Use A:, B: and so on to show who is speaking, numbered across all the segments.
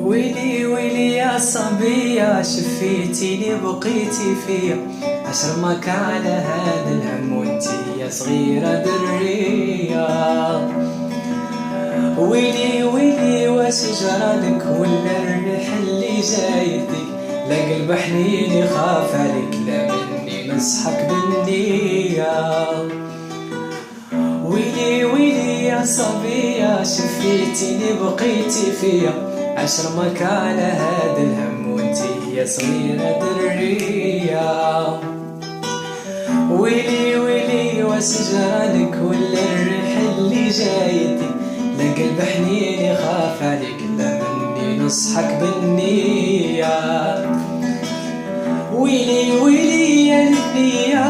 A: ويلي ويلي يا صبية، شفيتيني بقيتي فيا، عشر ما كان هذا الهم وانتي يا صغيرة درية. ويلي ويلي واش جرالك، ولا الريح اللي جايتك، لا قلب حنين يخاف عليك، لا مني نصحك بالنية. ويلي ويلي يا صبية، شفيتيني بقيتي فيا، عشر ما كان هذا الهم وانتي يا صغيرة درية. ويلي ويلي واش جرالك، ولا الريح اللي جايتك، لا قلب حنين يخاف عليك، لا مني نصحك بالنية. ويلي ويلي يا البنية،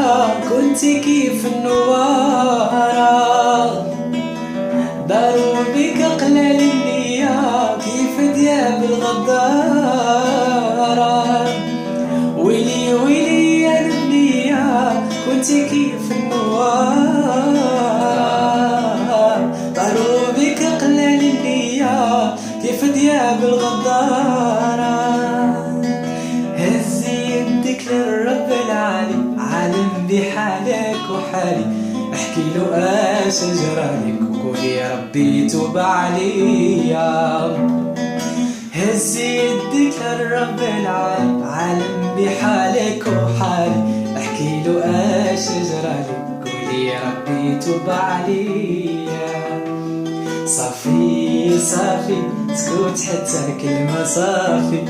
A: كنتي كيف النوارة، داروا بك قلال النية، كيف دياب الغدارة. ويلي ويلي يا البنية، كنتي كيف النوارة، داروا بك قلال النية، كيف دياب الغدارة. هزي يدك للرب العالي، عالم بحالك وحالي، احكي له اش جرالك، وقولي يا ربي توب عليا. هزي يدك للرب العالي، عالم بحالك وحالي، احكي له اش جرالك، قولي يا ربي توب عليا. صافي صافي سكوت حتى كلمة صافي،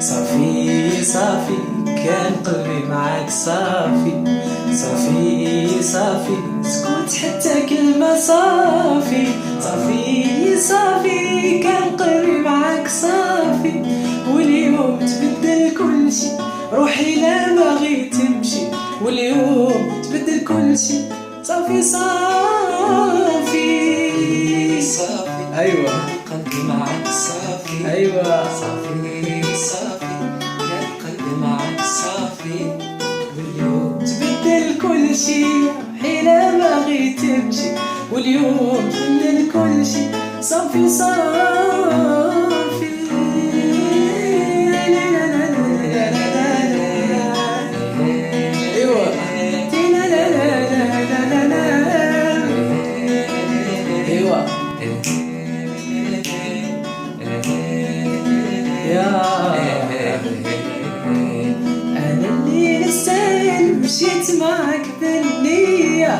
A: صافي صافي كان قلبي معاك صافي، صافي صافي سكوت حتى كلمة صافي، صافي صافي كان قلبي معاك صافي. واليوم تبدل كل شي، روحي لا باغي تمشي، واليوم تبدل كل شي، صافي صافي
B: صافي.
A: أيوة
B: قلبي معاك صافي.
A: أيوة
B: صافي صافي كان قلبي معاك صافي.
A: واليوم تبدل كل شي، حين باغي تمشي، واليوم تبدل كل شي، صافي صافي. أيوة أيوة يا أنا اللي نستاهل، مشيت معك بالنية،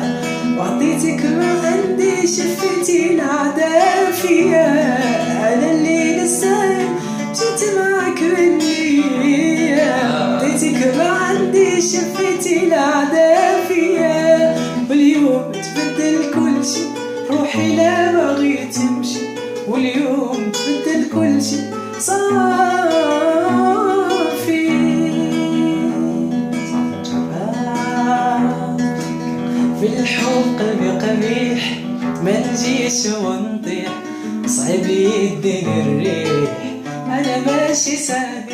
A: وعطيتك ما عندي، شفتي العدا فيا. أنا اللي نستاهل، مشيت معك بالنية، وعطيتك ما عندي، شفتي العدا فيا. واليوم تبدل كل شي، روحي لا باغي تمشي، واليوم تبدل كل شي، صافي. في الحب قلبي قبيح، ما نجيش ونطيح، صعب يديني الريح، انا ماشي سهل.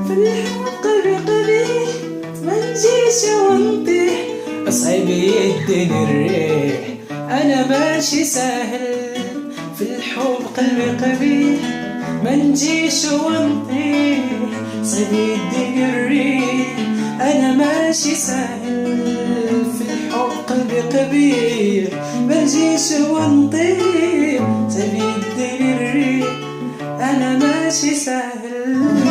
A: في الحب قلبي قبيح، ما نجيش ونطيح، صعب يديني الريح، انا ماشي سهل. في الحب قلبي قبيح، ما نجيش ونطيح، صعب يديني الريح، انا ماشي سهل. في الحب قلبي قبيح، ما نجيش ونطيح، صعب يديني الريح، انا ماشي سهل.